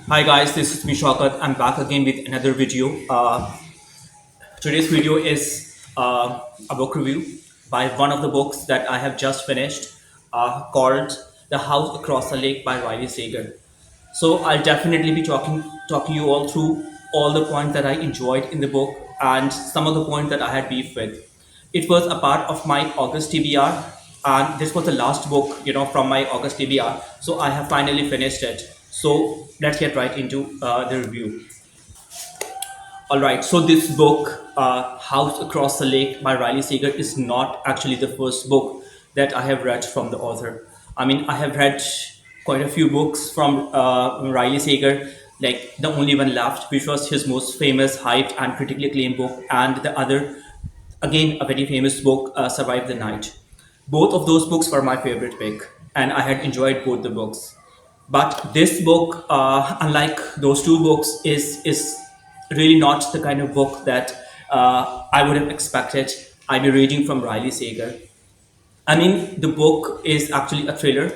Hi guys, this is Mishakat. I'm back again with another video. Today's video is a book review by one of the books that I have just finished called The House Across the Lake by Riley Sager. So I'll definitely be talking you all through all the points that I enjoyed in the book and some of the points that I had beef with. It was a part of my August TBR, and this was the last book, from my August TBR. So I have finally finished it. So let's get right into the review. All right, so this book, House Across the Lake by Riley Sager, is not actually the first book that I have read from the author. I mean, I have read quite a few books from Riley Sager, like The Only One Left, which was his most famous, hyped, and critically acclaimed book, and the other, again, a very famous book, Survive the Night. Both of those books were my favorite pick, and I had enjoyed both the books. But this book, unlike those two books, is really not the kind of book that I would have expected I'd be reading from Riley Sager. I mean, the book is actually a thriller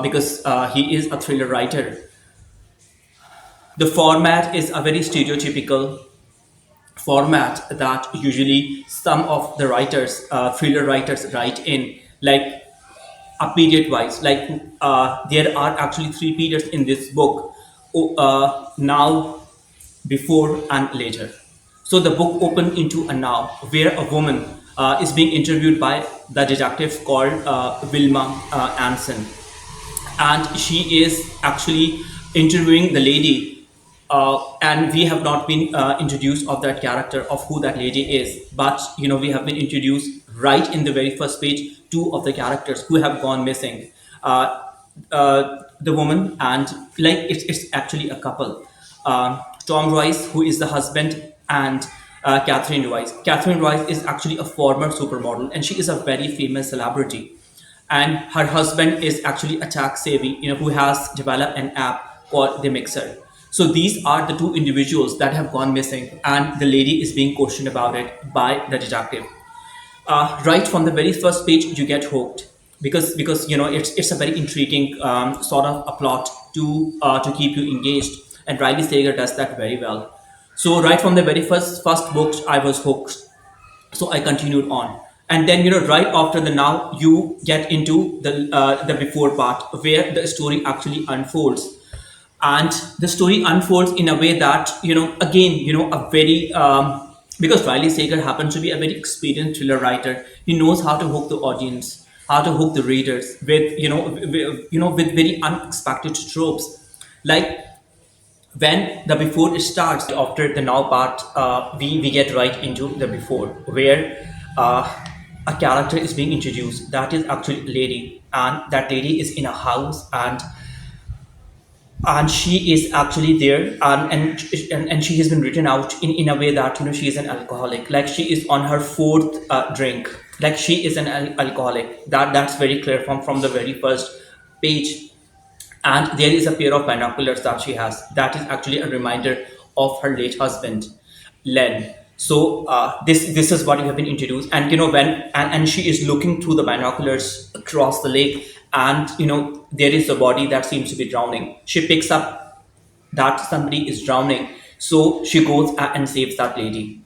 because he is a thriller writer. The format is a very stereotypical format that usually some of the writers, thriller writers, write in, like a period wise. Like there are actually three periods in this book: now, before, and later. So the book opened into a now, where a woman is being interviewed by the detective called Wilma Anson, and she is actually interviewing the lady, and we have not been introduced of that character of who that lady is, but we have been introduced right in the very first page two of the characters who have gone missing. The woman and, like, it's actually a couple, Tom Royce, who is the husband, and Catherine Royce. Catherine Royce is actually a former supermodel, and she is a very famous celebrity, and her husband is actually a tech savvy, who has developed an app called the Mixer. So these are the two individuals that have gone missing, and the lady is being questioned about it by the detective. Right from the very first page, you get hooked because it's a very intriguing sort of a plot to keep you engaged, and Riley Sager does that very well. So right from the very first book, I was hooked, so I continued on. And then, right after the now, you get into the before part where the story actually unfolds, and the story unfolds in a way that, again, a very because Riley Sager happens to be a very experienced thriller writer. He knows how to hook the audience, how to hook the readers with, with very unexpected tropes. Like, when the before starts, after the now part, we get right into the before, where a character is being introduced that is actually a lady, and that lady is in a house, and she is actually there, and she has been written out in a way that, she is an alcoholic, like she is on her fourth drink, like she is an alcoholic. That's very clear from the very first page. And there is a pair of binoculars that she has, that is actually a reminder of her late husband, Len. So this is what you have been introduced, and and she is looking through the binoculars across the lake, and there is a body that seems to be drowning. She picks up that somebody is drowning, so she goes and saves that lady.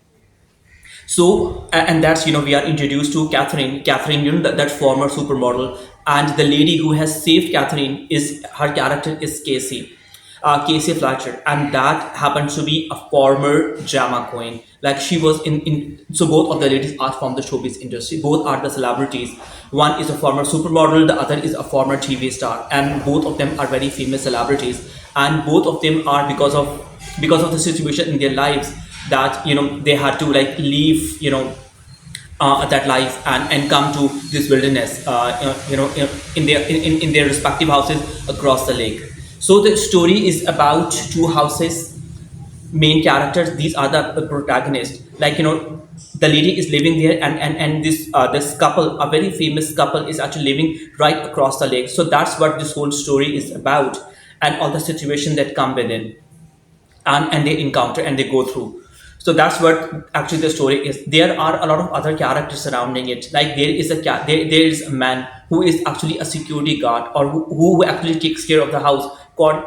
So, and that's, we are introduced to Catherine, that former supermodel, and the lady who has saved Catherine, is her character is Casey Fletcher, and that happens to be a former drama queen. Like, she was in. So both of the ladies are from the showbiz industry. Both are the celebrities. One is a former supermodel, the other is a former TV star, and both of them are very famous celebrities. And both of them are, because of the situation in their lives, that they had to, like, leave, that life, and come to this wilderness, in their respective houses across the lake. So the story is about two houses, main characters. These are the protagonists. Like, the lady is living there, and this couple, a very famous couple, is actually living right across the lake. So that's what this whole story is about, and all the situation that come within, and they encounter and they go through. So that's what actually the story is. There are a lot of other characters surrounding it. Like, there is a man who is actually a security guard, or who actually takes care of the house, called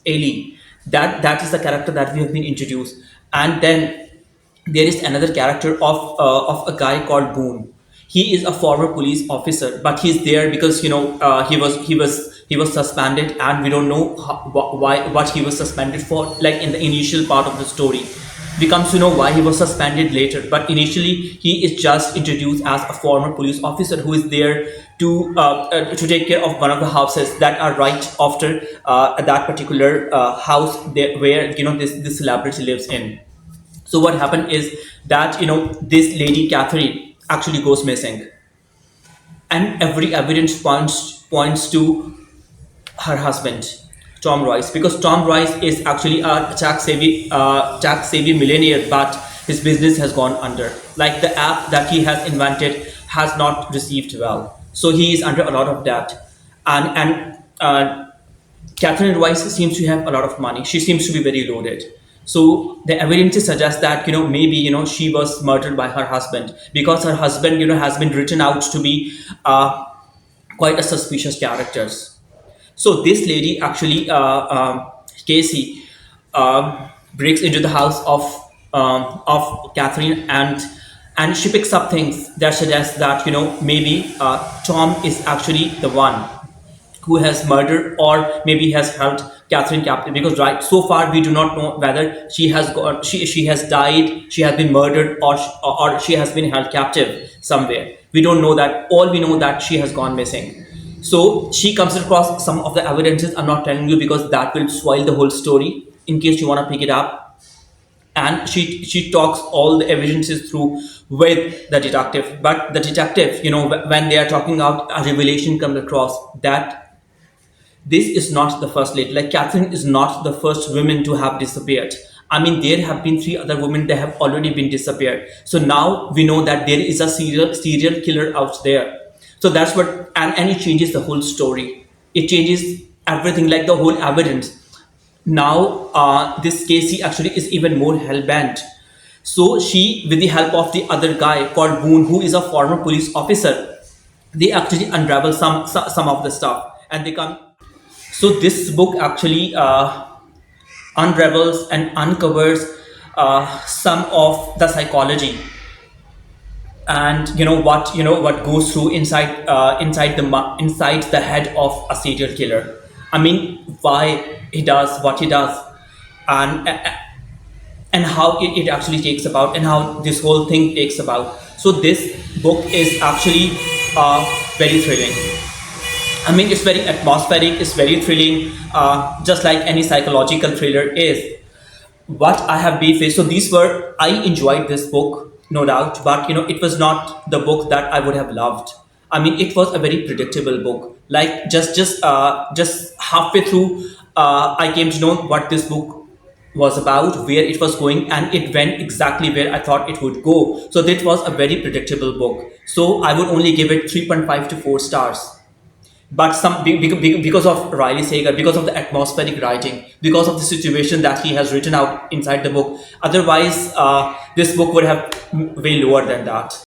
Ali. That is the character that we have been introduced. And then there is another character of a guy called Boone. He is a former police officer, but he's there because he was suspended, and we don't know why what he was suspended for. Like in the initial part of the story, we comes to know why he was suspended later. But initially, he is just introduced as a former police officer who is there to take care of one of the houses that are right after that particular house there, where this celebrity lives in. So what happened is that this lady Catherine actually goes missing, and every evidence points to her husband, Tom Royce, because Tom Royce is actually a tax savvy millionaire, but his business has gone under. Like the app that he has invented has not received well, so he is under a lot of debt, and Catherine Royce seems to have a lot of money. She seems to be very loaded. So the evidence suggests that maybe she was murdered by her husband, because her husband has been written out to be quite a suspicious character. So this lady actually, Casey, breaks into the house of Catherine, and she picks up things that suggest that maybe Tom is actually the one who has murdered, or maybe has held Catherine captive. Because right so far we do not know whether she has died, she has been murdered, or she has been held captive somewhere. We don't know that. All we know that she has gone missing. So she comes across some of the evidences. I'm not telling you because that will spoil the whole story. In case you want to pick it up, and she talks all the evidences through with the detective. But the detective, when they are talking out, a revelation comes across that this is not the first lady. Like Catherine is not the first woman to have disappeared. I mean, there have been three other women that have already been disappeared. So now we know that there is a serial killer out there. So that's what, and it changes the whole story. It changes everything, like the whole evidence. Now, this Casey actually is even more hell bent. So she, with the help of the other guy called Boone, who is a former police officer, they actually unravel some of the stuff, and they come. So this book actually unravels and uncovers some of the psychology, and what goes through inside the head of a serial killer. I mean, why he does what he does, and and how it actually takes about, and how this whole thing takes about. So this book is actually very thrilling. I mean, it's very atmospheric, it's very thrilling, just like any psychological thriller is. What I have been faced. So I enjoyed this book, no doubt, but it was not the book that I would have loved. I mean, it was a very predictable book. Like just halfway through, I came to know what this book was about, where it was going, and it went exactly where I thought it would go. So that was a very predictable book. So I would only give it 3.5 to 4 stars. But because of Riley Sager, because of the atmospheric writing, because of the situation that he has written out inside the book. Otherwise, this book would have way lower than that.